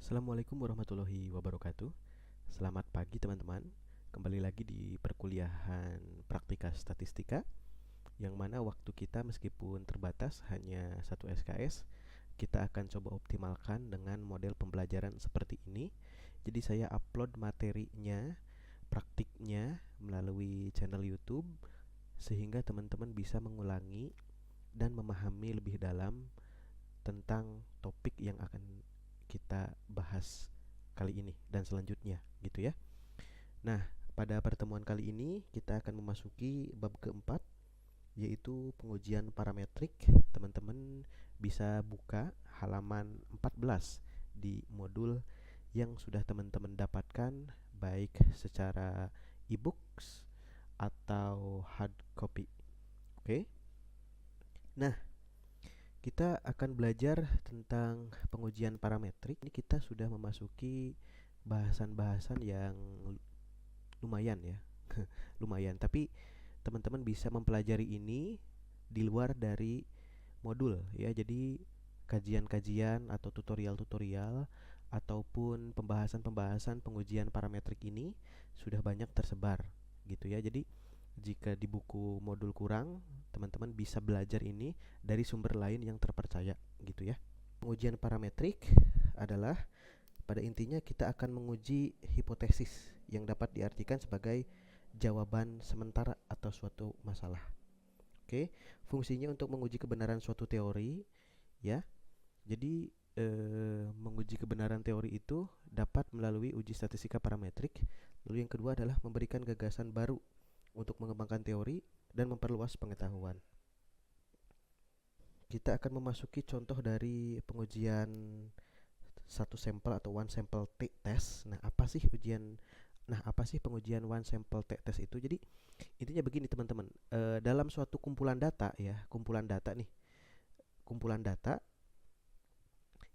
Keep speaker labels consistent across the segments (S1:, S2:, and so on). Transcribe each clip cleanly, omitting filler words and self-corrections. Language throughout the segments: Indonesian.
S1: Assalamualaikum warahmatullahi wabarakatuh. Selamat pagi teman-teman. Kembali lagi di perkuliahan Praktika Statistika, yang mana waktu kita meskipun terbatas hanya 1 SKS, kita akan coba optimalkan dengan model pembelajaran seperti ini. Jadi saya upload materinya, praktiknya melalui channel YouTube, sehingga teman-teman bisa mengulangi dan memahami lebih dalam tentang topik yang akan kita bahas kali ini dan selanjutnya gitu ya. Nah, pada pertemuan kali ini kita akan memasuki bab keempat, yaitu pengujian parametrik. Teman-teman bisa buka halaman 14 di modul yang sudah teman-teman dapatkan, baik secara e-books atau hard copy. Oke. Nah, kita akan belajar tentang pengujian parametrik. Ini kita sudah memasuki bahasan-bahasan yang lumayan ya. Lumayan, tapi teman-teman bisa mempelajari ini di luar dari modul ya. Jadi kajian-kajian atau tutorial-tutorial ataupun pembahasan-pembahasan pengujian parametrik ini sudah banyak tersebar gitu ya. Jadi jika di buku modul kurang, teman-teman bisa belajar ini dari sumber lain yang terpercaya gitu ya. Pengujian parametrik adalah pada intinya kita akan menguji hipotesis yang dapat diartikan sebagai jawaban sementara atau suatu masalah. Oke, fungsinya untuk menguji kebenaran suatu teori ya. Jadi menguji kebenaran teori itu dapat melalui uji statistika parametrik. Lalu yang kedua adalah memberikan gagasan baru untuk mengembangkan teori dan memperluas pengetahuan. Kita akan memasuki contoh dari pengujian satu sampel atau one sample test. Nah, apa sih pengujian one sample test itu? Jadi intinya begini teman-teman. Dalam suatu kumpulan data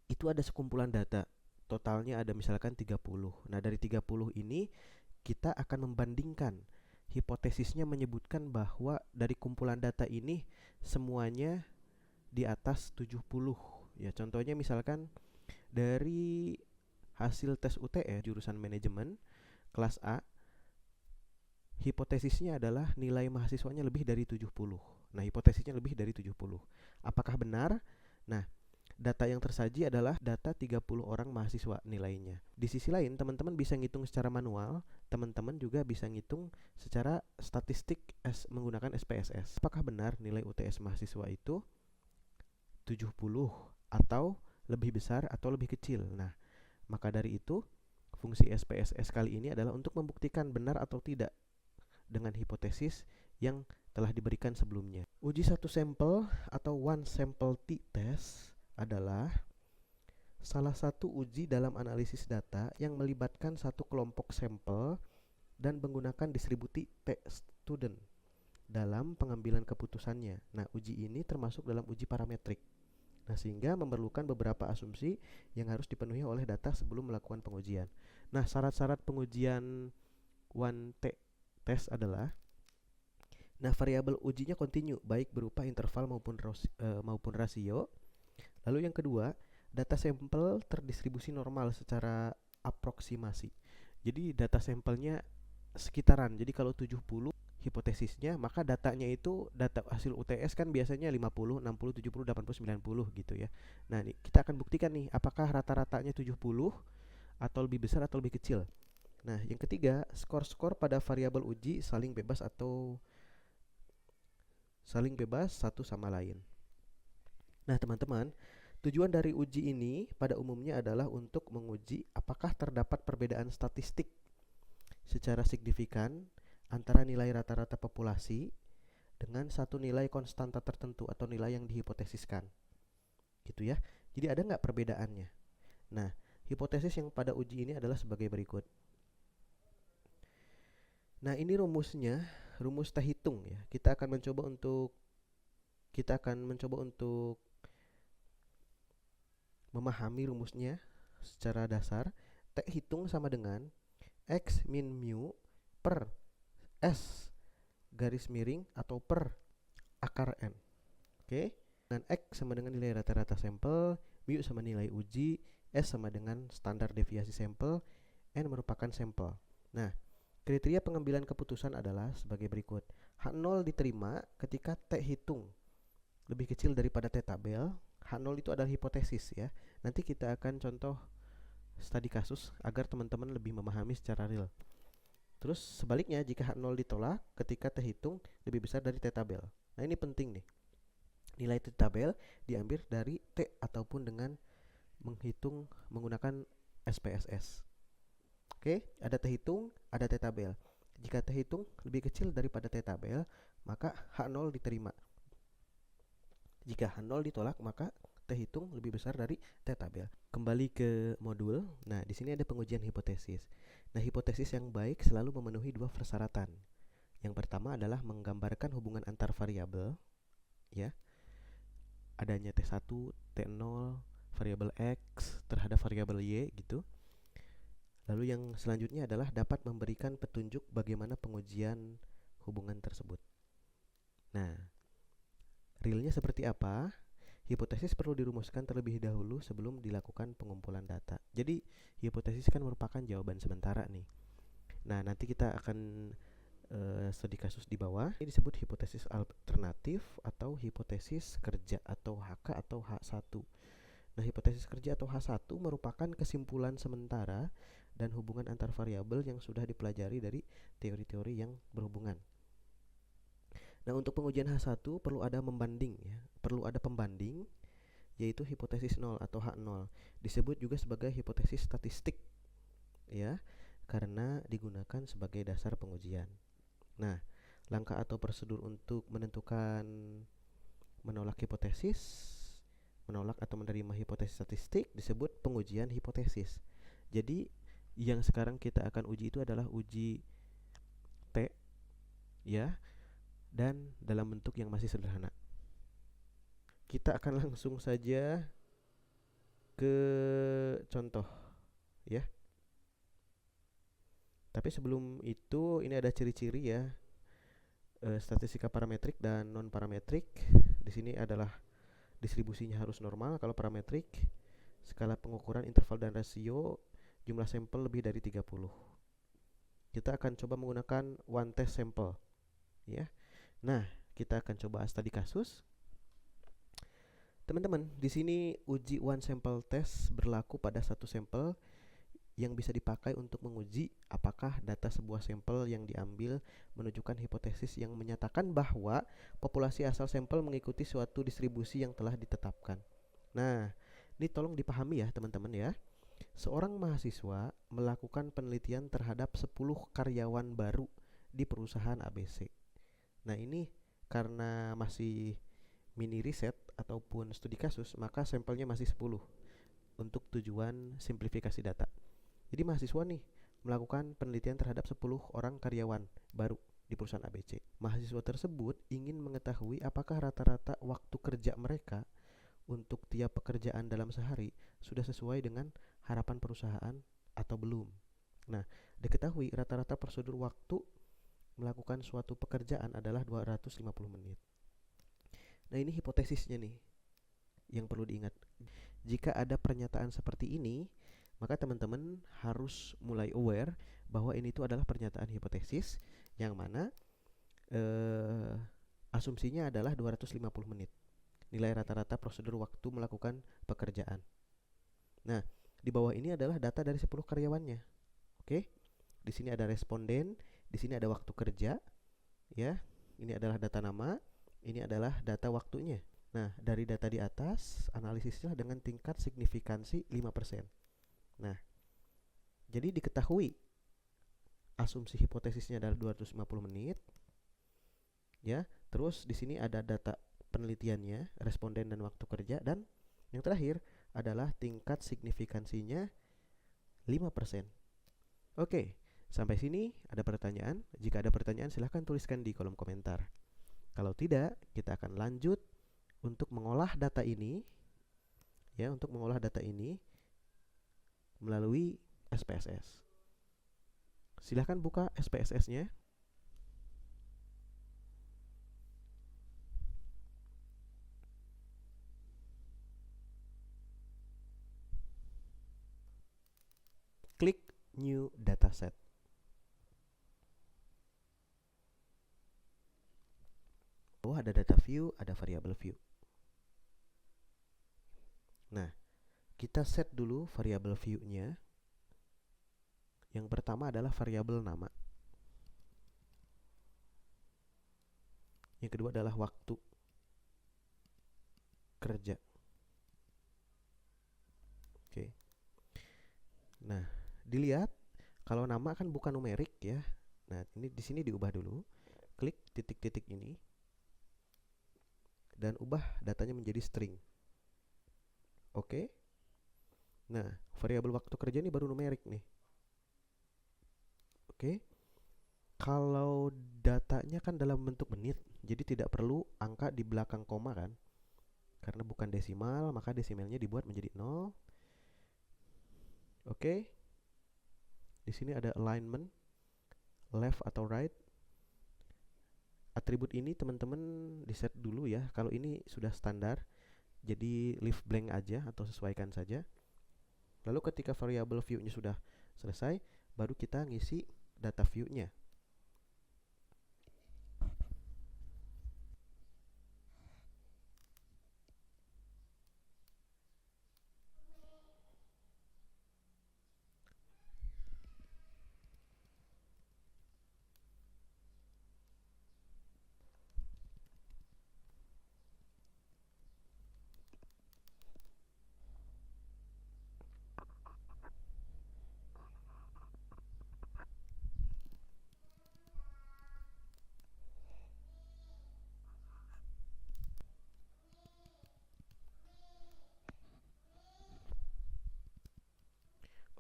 S1: itu ada sekumpulan data. Totalnya ada misalkan 30. Nah, dari 30 ini kita akan membandingkan. Hipotesisnya menyebutkan bahwa dari kumpulan data ini semuanya di atas 70. Ya, contohnya misalkan dari hasil tes UTS jurusan manajemen kelas A, hipotesisnya adalah nilai mahasiswanya lebih dari 70. Nah, hipotesisnya lebih dari 70. Apakah benar? Nah, data yang tersaji adalah data 30 orang mahasiswa nilainya. Di sisi lain, teman-teman bisa ngitung secara manual, teman-teman juga bisa ngitung secara statistik menggunakan SPSS. Apakah benar nilai UTS mahasiswa itu 70 atau lebih besar atau lebih kecil? Nah, maka dari itu, fungsi SPSS kali ini adalah untuk membuktikan benar atau tidak dengan hipotesis yang telah diberikan sebelumnya. Uji satu sampel atau one sample t-test adalah salah satu uji dalam analisis data yang melibatkan satu kelompok sampel dan menggunakan distribusi t-student dalam pengambilan keputusannya. Nah, uji ini termasuk dalam uji parametrik. Nah, sehingga memerlukan beberapa asumsi yang harus dipenuhi oleh data sebelum melakukan pengujian. Nah, syarat-syarat pengujian one t-test adalah variabel ujinya kontinu, baik berupa interval maupun rasio. Lalu yang kedua, data sampel terdistribusi normal secara aproksimasi. Jadi data sampelnya sekitaran. Jadi kalau 70 hipotesisnya, maka datanya itu data hasil UTS kan biasanya 50, 60, 70, 80, 90 gitu ya. Nah, nih kita akan buktikan nih apakah rata-ratanya 70 atau lebih besar atau lebih kecil. Nah, yang ketiga, skor-skor pada variabel uji saling bebas satu sama lain. Nah, teman-teman, tujuan dari uji ini pada umumnya adalah untuk menguji apakah terdapat perbedaan statistik secara signifikan antara nilai rata-rata populasi dengan satu nilai konstanta tertentu atau nilai yang dihipotesiskan. Gitu ya. Jadi ada nggak perbedaannya? Nah, hipotesis yang pada uji ini adalah sebagai berikut. Nah, ini rumusnya, rumus teh hitung ya. Kita akan mencoba untuk memahami rumusnya secara dasar. T hitung sama dengan X min mu per S garis miring atau per akar N. Oke. Dan X sama dengan nilai rata-rata sampel, mu sama nilai uji, S sama dengan standar deviasi sampel, N merupakan sampel. Nah, kriteria pengambilan keputusan adalah sebagai berikut. H0 diterima ketika T hitung lebih kecil daripada T tabel. H0 itu adalah hipotesis ya. Nanti kita akan contoh studi kasus agar teman-teman lebih memahami secara real. Terus sebaliknya, jika H0 ditolak ketika T hitung lebih besar dari T tabel. Nah, ini penting nih. Nilai T tabel diambil dari T ataupun dengan menghitung menggunakan SPSS. Oke, ada T hitung, ada T tabel. Jika T hitung lebih kecil daripada T tabel, maka H0 diterima. Jika H0 ditolak, maka T hitung lebih besar dari T tabel. Kembali ke modul. Nah, di sini ada pengujian hipotesis. Nah, hipotesis yang baik selalu memenuhi dua persyaratan. Yang pertama adalah menggambarkan hubungan antar variabel, ya. Adanya T1, T0, variabel X terhadap variabel Y gitu. Lalu yang selanjutnya adalah dapat memberikan petunjuk bagaimana pengujian hubungan tersebut. Nah, realnya seperti apa? Hipotesis perlu dirumuskan terlebih dahulu sebelum dilakukan pengumpulan data. Jadi, hipotesis kan merupakan jawaban sementara nih. Nah, nanti kita akan studi kasus di bawah. Ini disebut hipotesis alternatif atau hipotesis kerja atau HK atau H1. Nah, hipotesis kerja atau H1 merupakan kesimpulan sementara dan hubungan antar variabel yang sudah dipelajari dari teori-teori yang berhubungan. Nah, untuk pengujian H1 perlu ada membanding ya. Perlu ada pembanding, yaitu hipotesis 0 atau H0. Disebut juga sebagai hipotesis statistik ya, karena digunakan sebagai dasar pengujian. Nah, langkah atau prosedur untuk menentukan menolak hipotesis, menolak atau menerima hipotesis statistik disebut pengujian hipotesis. Jadi, yang sekarang kita akan uji itu adalah uji T ya, dan dalam bentuk yang masih sederhana. Kita akan langsung saja ke contoh ya. Tapi sebelum itu ini ada ciri-ciri ya. Statistika parametrik dan non parametrik. Di sini adalah distribusinya harus normal kalau parametrik. Skala pengukuran interval dan rasio, jumlah sampel lebih dari 30. Kita akan coba menggunakan one test sample ya. Nah, kita akan coba studi kasus. Teman-teman, di sini uji one sample test berlaku pada satu sampel yang bisa dipakai untuk menguji apakah data sebuah sampel yang diambil menunjukkan hipotesis yang menyatakan bahwa populasi asal sampel mengikuti suatu distribusi yang telah ditetapkan. Nah, ini tolong dipahami ya teman-teman ya. Seorang mahasiswa melakukan penelitian terhadap 10 karyawan baru di perusahaan ABC. Nah, ini karena masih mini riset ataupun studi kasus, maka sampelnya masih 10 untuk tujuan simplifikasi data. Jadi mahasiswa nih melakukan penelitian terhadap 10 orang karyawan baru di perusahaan ABC. Mahasiswa tersebut ingin mengetahui apakah rata-rata waktu kerja mereka untuk tiap pekerjaan dalam sehari sudah sesuai dengan harapan perusahaan atau belum. Nah, diketahui rata-rata prosedur waktu melakukan suatu pekerjaan adalah 250 menit. Nah, ini hipotesisnya nih yang perlu diingat. Jika ada pernyataan seperti ini, maka teman-teman harus mulai aware bahwa ini itu adalah pernyataan hipotesis yang mana asumsinya adalah 250 menit. Nilai rata-rata prosedur waktu melakukan pekerjaan. Nah, di bawah ini adalah data dari 10 karyawannya. Oke. Di sini ada responden, di sini ada waktu kerja, ya. Ini adalah data nama, ini adalah data waktunya. Nah, dari data di atas, analisisnya dengan tingkat signifikansi 5%. Nah, jadi diketahui asumsi hipotesisnya adalah 250 menit. Ya, terus di sini ada data penelitiannya, responden dan waktu kerja, dan yang terakhir adalah tingkat signifikansinya 5%. Oke, sampai sini ada pertanyaan? Jika ada pertanyaan silahkan tuliskan di kolom komentar. Kalau tidak, kita akan lanjut untuk mengolah data ini. Ya, untuk mengolah data ini melalui SPSS. Silahkan buka SPSS-nya. klik new dataset. Oh, ada data view, ada variable view. Nah, kita set dulu variable view-nya. Yang pertama adalah variabel nama. Yang kedua adalah waktu kerja. Oke. Nah, dilihat kalau nama kan bukan numerik ya. Nah, ini di sini diubah dulu. Klik titik-titik ini dan ubah datanya menjadi string. Oke. Nah, variabel waktu kerja ini baru numerik nih. Oke. Kalau datanya kan dalam bentuk menit, jadi tidak perlu angka di belakang koma kan. Karena bukan desimal, maka desimalnya dibuat menjadi 0. Oke. Di sini ada alignment, left atau right. Atribut ini teman-teman di set dulu ya. Kalau ini sudah standar, jadi leave blank aja atau sesuaikan saja. Lalu ketika variable view-nya sudah selesai, baru kita ngisi data view-nya.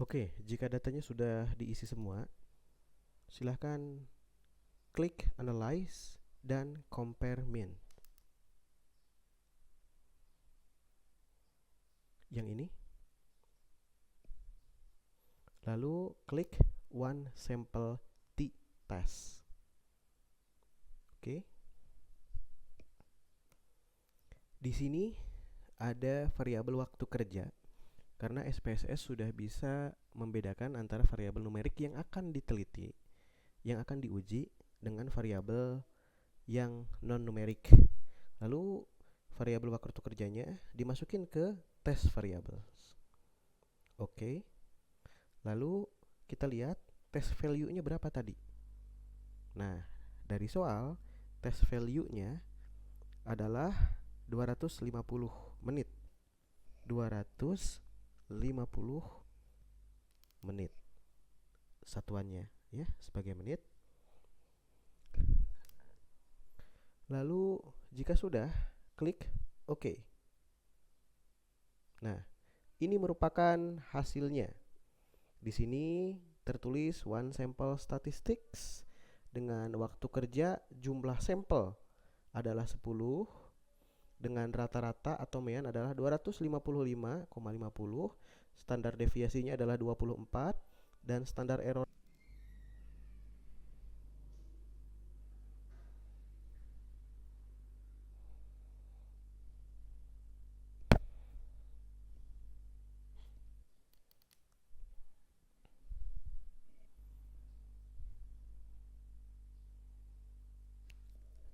S1: Oke, jika datanya sudah diisi semua, silahkan klik Analyze dan Compare Min. Yang ini. Lalu klik One Sample T-Test. Oke. Di sini ada variabel waktu kerja. Karena SPSS sudah bisa membedakan antara variabel numerik yang akan diteliti, yang akan diuji dengan variabel yang non-numerik. Lalu variabel waktu kerjanya dimasukin ke test variables. Oke. Lalu kita lihat test value-nya berapa tadi. Nah, dari soal test value-nya adalah 250 menit. 250 menit satuannya ya sebagai menit. Lalu jika sudah, klik OK. Nah, ini merupakan hasilnya. Di sini tertulis one sample statistics dengan waktu kerja jumlah sampel adalah 10 dengan rata-rata atau median adalah 255,50, standar deviasinya adalah 24 dan standar error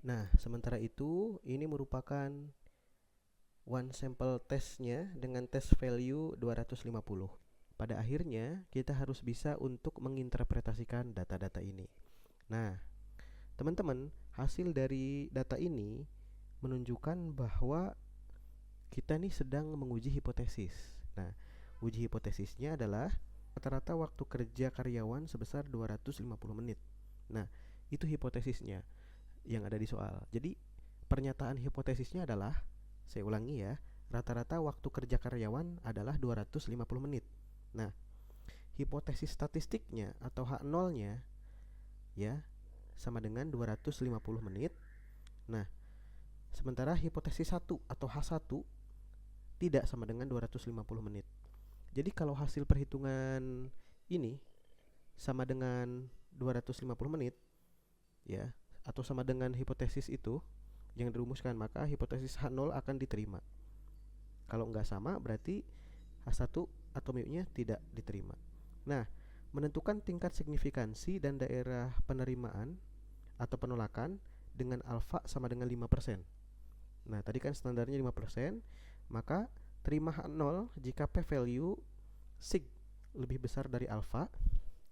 S1: Nah, sementara itu ini merupakan one sample testnya dengan test value 250. Pada akhirnya kita harus bisa untuk menginterpretasikan data-data ini. Nah, teman-teman, hasil dari data ini menunjukkan bahwa kita nih sedang menguji hipotesis. Nah, uji hipotesisnya adalah rata-rata waktu kerja karyawan sebesar 250 menit. Nah, itu hipotesisnya yang ada di soal. Jadi pernyataan hipotesisnya adalah, saya ulangi ya, rata-rata waktu kerja karyawan adalah 250 menit. Nah, hipotesis statistiknya atau H0-nya ya sama dengan 250 menit. Nah, sementara hipotesis 1 atau H1 tidak sama dengan 250 menit. Jadi kalau hasil perhitungan ini sama dengan 250 menit ya, atau sama dengan hipotesis itu yang dirumuskan, maka hipotesis H0 akan diterima. Kalau nggak sama berarti H1 atau mu-nya tidak diterima. Nah, menentukan tingkat signifikansi dan daerah penerimaan atau penolakan dengan alfa sama dengan 5%. Nah, tadi kan standarnya 5%, maka terima H0 jika p-value sig lebih besar dari alfa.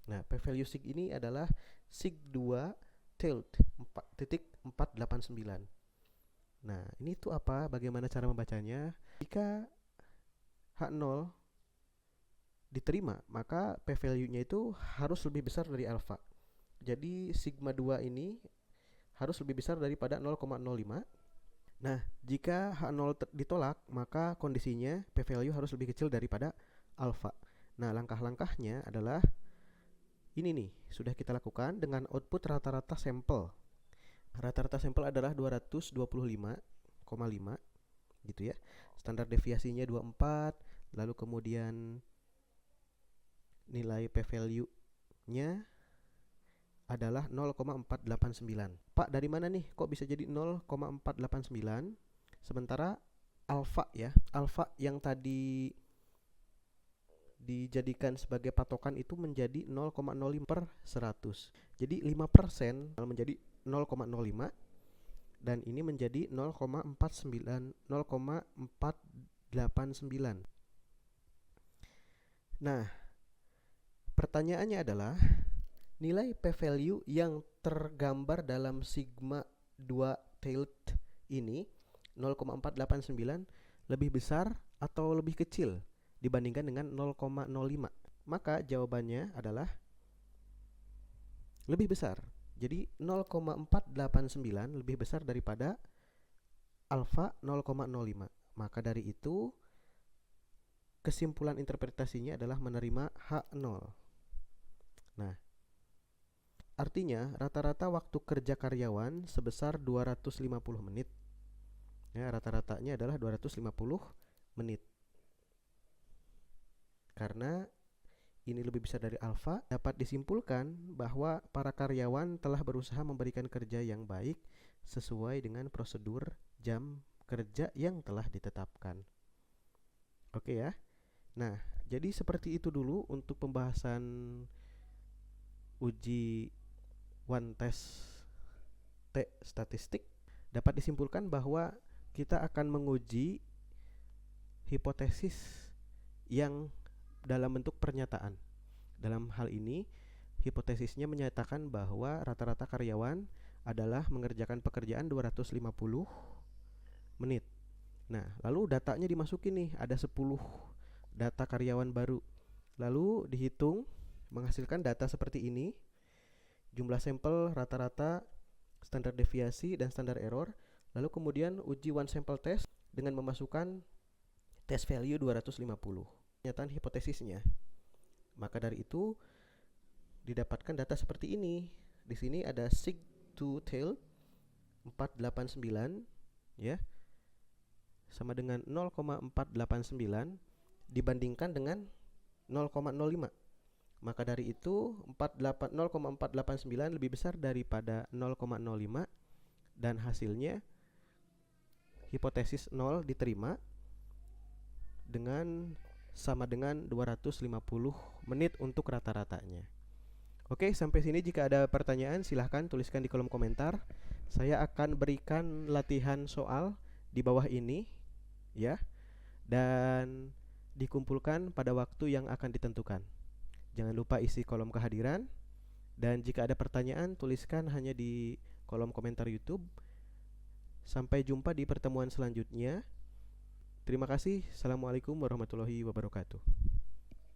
S1: Nah, p-value sig ini adalah sig2 tilde 4.489. Nah, ini tuh apa? Bagaimana cara membacanya? Jika H0 diterima, maka p-value-nya itu harus lebih besar dari alfa. Jadi sigma 2 ini harus lebih besar daripada 0,05. Nah, jika H0 ditolak, maka kondisinya p-value harus lebih kecil daripada alfa. Nah, langkah-langkahnya adalah ini nih, sudah kita lakukan dengan output rata-rata sampel. Rata-rata sampel adalah 225,5 gitu ya. Standar deviasinya 24, lalu kemudian nilai p-value-nya adalah 0,489. Pak, dari mana nih kok bisa jadi 0,489? Sementara alfa ya, alfa yang tadi dijadikan sebagai patokan itu menjadi 0,05 per 100. Jadi 5% menjadi 0,05 dan ini menjadi 0,489. Nah, pertanyaannya adalah nilai p-value yang tergambar dalam sigma 2 tilde ini 0,489 lebih besar atau lebih kecil dibandingkan dengan 0,05. Maka jawabannya adalah lebih besar. Jadi 0,489 lebih besar daripada alfa 0,05. Maka dari itu kesimpulan interpretasinya adalah menerima H0. Nah, artinya rata-rata waktu kerja karyawan sebesar 250 menit. Ya, rata-ratanya adalah 250 menit. Karena ini lebih besar dari alfa, dapat disimpulkan bahwa para karyawan telah berusaha memberikan kerja yang baik sesuai dengan prosedur jam kerja yang telah ditetapkan. Oke ya. Nah, jadi seperti itu dulu untuk pembahasan uji one test T statistik. Dapat disimpulkan bahwa kita akan menguji hipotesis yang dalam bentuk pernyataan. Dalam hal ini, hipotesisnya menyatakan bahwa rata-rata karyawan adalah mengerjakan pekerjaan 250 menit. Nah, lalu datanya dimasukin nih, ada 10 data karyawan baru. Lalu dihitung, menghasilkan data seperti ini. Jumlah sampel, rata-rata, standar deviasi, dan standar error. Lalu kemudian uji one sample test dengan memasukkan test value 250. Pernyataan hipotesisnya. Maka dari itu didapatkan data seperti ini. Di sini ada sig2 tail 489 ya. Sama dengan 0,489 dibandingkan dengan 0,05. Maka dari itu 0,489 lebih besar daripada 0,05 dan hasilnya hipotesis 0 diterima dengan sama dengan 250 menit untuk rata-ratanya. Oke, sampai sini jika ada pertanyaan silahkan tuliskan di kolom komentar. Saya akan berikan latihan soal di bawah ini ya, dan dikumpulkan pada waktu yang akan ditentukan. Jangan lupa isi kolom kehadiran, dan jika ada pertanyaan tuliskan hanya di kolom komentar YouTube. Sampai jumpa di pertemuan selanjutnya. Terima kasih. Assalamualaikum warahmatullahi wabarakatuh.